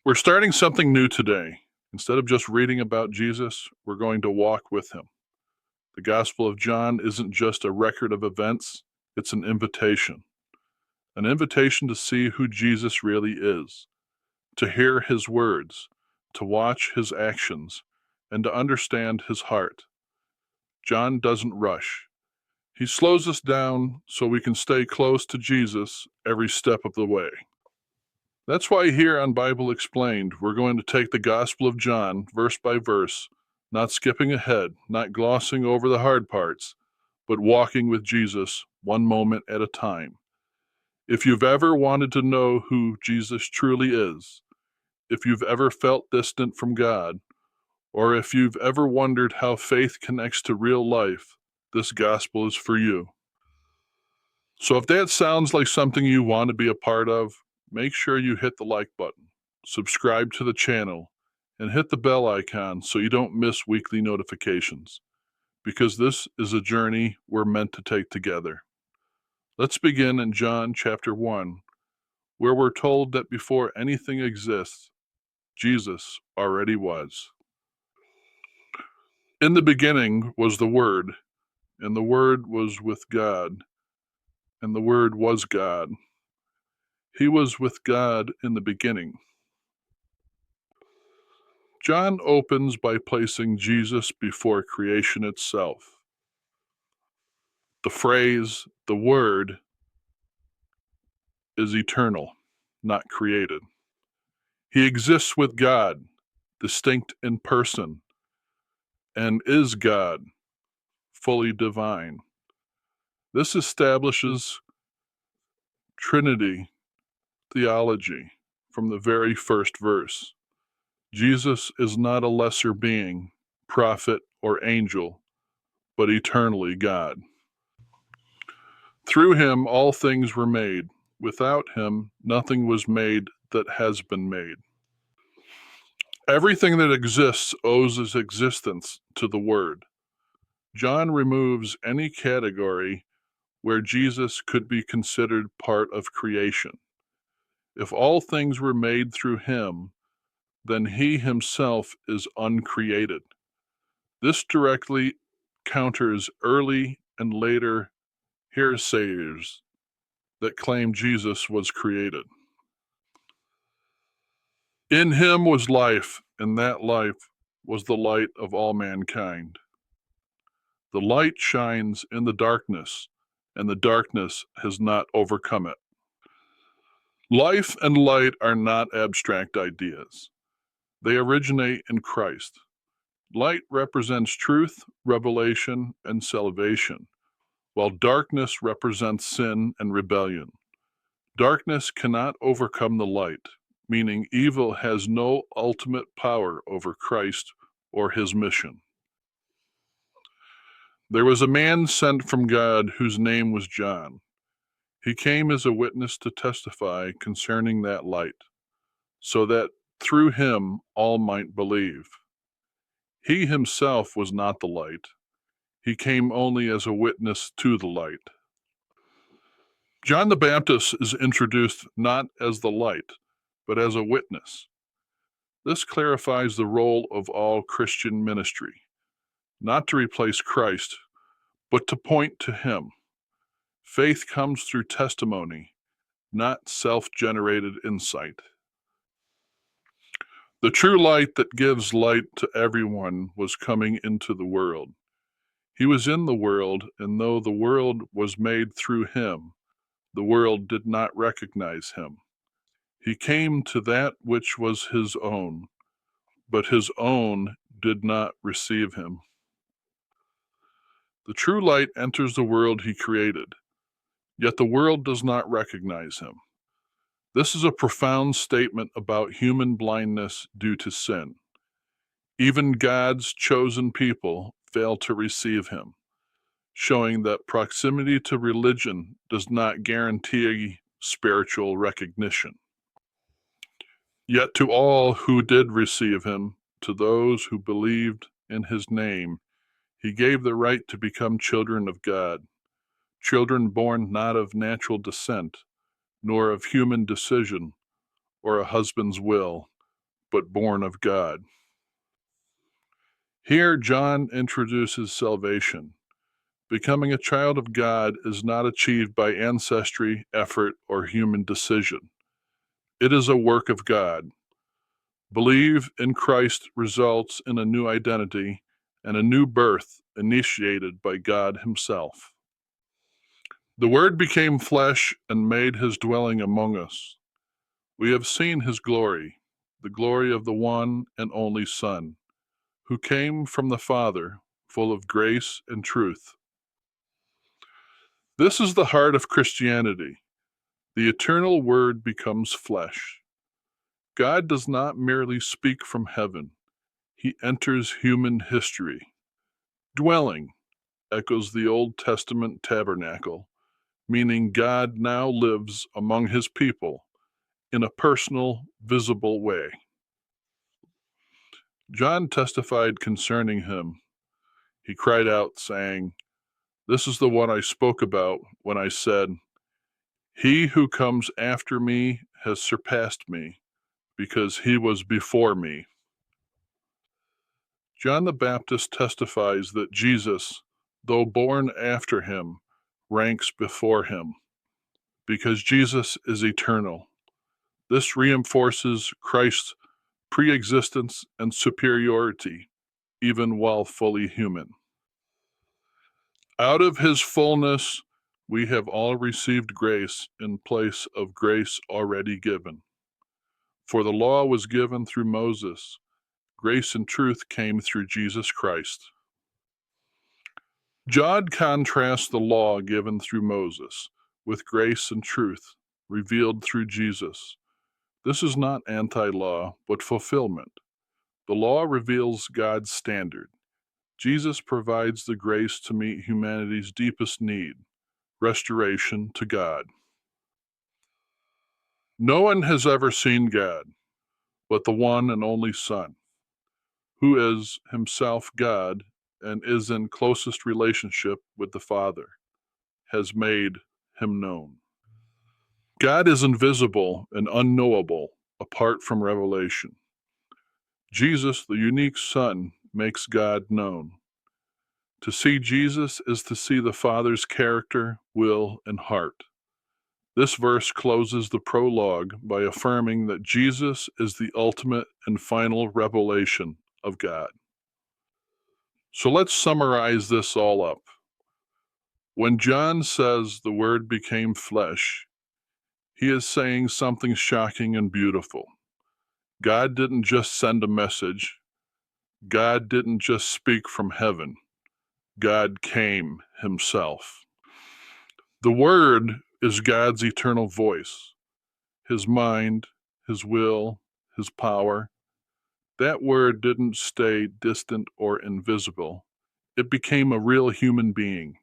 We're starting something new today. Instead of just reading about Jesus, we're going to walk with him. The Gospel of John isn't just a record of events, it's an invitation to see who Jesus really is, to hear his words, to watch his actions, and to understand his heart. John doesn't rush. He slows us down so we can stay close to Jesus every step of the way. That's why here on Bible Explained, we're going to take the Gospel of John verse by verse, not skipping ahead, not glossing over the hard parts, but walking with Jesus one moment at a time. If you've ever wanted to know who Jesus truly is, if you've ever felt distant from God, or if you've ever wondered how faith connects to real life, this gospel is for you. So if that sounds like something you want to be a part of, make sure you hit the like button, subscribe to the channel, and hit the bell icon so you don't miss weekly notifications, because this is a journey we're meant to take together. Let's begin in John chapter 1, where we're told that before anything exists, Jesus already was. In the beginning was the Word, and the Word was with God, and the Word was God. He was with God in the beginning. John opens by placing Jesus before creation itself. The phrase, the Word, is eternal, not created. He exists with God, distinct in person, and is God, fully divine. This establishes Trinity theology from the very first verse. Jesus is not a lesser being, prophet, or angel, but eternally God. Through him all things were made. Without him nothing was made that has been made. Everything that exists owes its existence to the Word. John removes any category where Jesus could be considered part of creation. If all things were made through him, then he himself is uncreated. This directly counters early and later hearsayers that claim Jesus was created. In him was life, and that life was the light of all mankind. The light shines in the darkness, and the darkness has not overcome it. Life and light are not abstract ideas. They originate in Christ. Light represents truth, revelation, and salvation, while darkness represents sin and rebellion. Darkness cannot overcome the light, meaning evil has no ultimate power over Christ or his mission. There was a man sent from God whose name was John. He came as a witness to testify concerning that light, so that through him all might believe. He himself was not the light. He came only as a witness to the light. John the Baptist is introduced not as the light, but as a witness. This clarifies the role of all Christian ministry, not to replace Christ, but to point to him. Faith comes through testimony, not self-generated insight. The true light that gives light to everyone was coming into the world. He was in the world, and though the world was made through him, the world did not recognize him. He came to that which was his own, but his own did not receive him. The true light enters the world he created, yet the world does not recognize him. This is a profound statement about human blindness due to sin. Even God's chosen people fail to receive him, showing that proximity to religion does not guarantee spiritual recognition. Yet to all who did receive him, to those who believed in his name, he gave the right to become children of God, children born not of natural descent, nor of human decision or a husband's will, but born of God. Here, John introduces salvation. Becoming a child of God is not achieved by ancestry, effort, or human decision. It is a work of God. Believe in Christ results in a new identity and a new birth initiated by God Himself. The Word became flesh and made His dwelling among us. We have seen His glory, the glory of the one and only Son, who came from the Father, full of grace and truth. This is the heart of Christianity. The eternal Word becomes flesh. God does not merely speak from heaven. He enters human history. Dwelling echoes the Old Testament tabernacle, meaning God now lives among His people in a personal, visible way. John testified concerning Him. He cried out, saying, "This is the one I spoke about when I said, 'He who comes after me has surpassed me, because he was before me.'" John the Baptist testifies that Jesus, though born after him, ranks before him, because Jesus is eternal. This reinforces Christ's pre-existence and superiority, even while fully human. Out of His fullness, we have all received grace in place of grace already given. For the law was given through Moses. Grace and truth came through Jesus Christ. John contrasts the law given through Moses with grace and truth revealed through Jesus. This is not anti-law, but fulfillment. The law reveals God's standard. Jesus provides the grace to meet humanity's deepest need, restoration to God. No one has ever seen God, but the one and only Son, who is Himself God and is in closest relationship with the Father, has made Him known. God is invisible and unknowable apart from revelation. Jesus, the unique Son, makes God known. To see Jesus is to see the Father's character, will, and heart. This verse closes the prologue by affirming that Jesus is the ultimate and final revelation of God. So let's summarize this all up. When John says the Word became flesh, he is saying something shocking and beautiful. God didn't just send a message. God didn't just speak from heaven. God came Himself. The Word is God's eternal voice, His mind, His will, His power. That Word didn't stay distant or invisible. It became a real human being.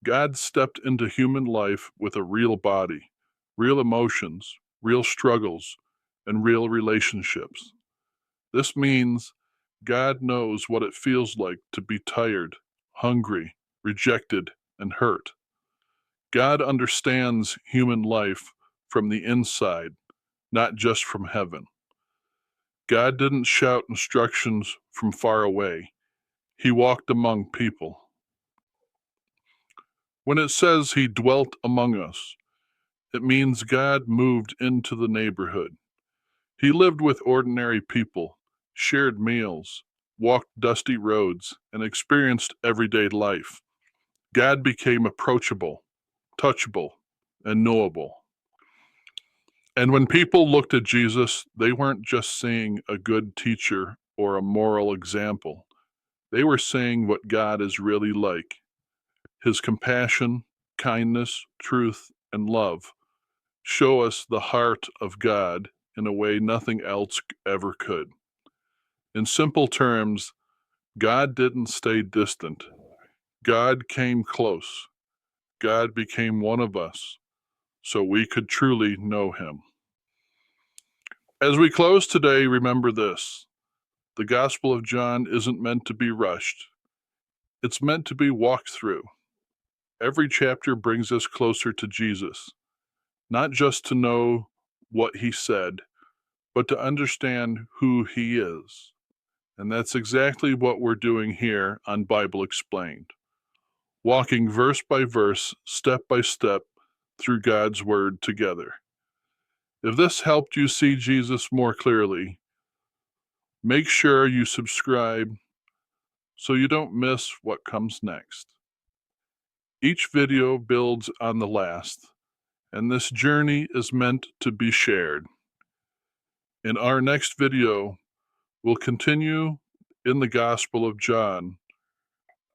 God stepped into human life with a real body, real emotions, real struggles, and real relationships. This means God knows what it feels like to be tired, hungry, rejected, and hurt. God understands human life from the inside, not just from heaven. God didn't shout instructions from far away. He walked among people. When it says He dwelt among us, it means God moved into the neighborhood. He lived with ordinary people, shared meals, walked dusty roads, and experienced everyday life. God became approachable, touchable, and knowable. And when people looked at Jesus, they weren't just seeing a good teacher or a moral example. They were seeing what God is really like. His compassion, kindness, truth, and love show us the heart of God in a way nothing else ever could. In simple terms, God didn't stay distant. God came close. God became one of us so we could truly know Him. As we close today, remember this. The Gospel of John isn't meant to be rushed. It's meant to be walked through. Every chapter brings us closer to Jesus, not just to know what He said, but to understand who he is. And that's exactly what we're doing here on Bible Explained, walking verse by verse, step by step through God's Word together. If this helped you see Jesus more clearly, make sure you subscribe so you don't miss what comes next. Each video builds on the last, and this journey is meant to be shared. In our next video, we'll continue in the Gospel of John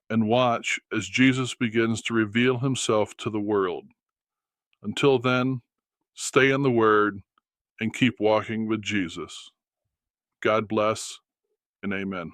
and watch as Jesus begins to reveal himself to the world. Until then, stay in the Word and keep walking with Jesus. God bless and amen.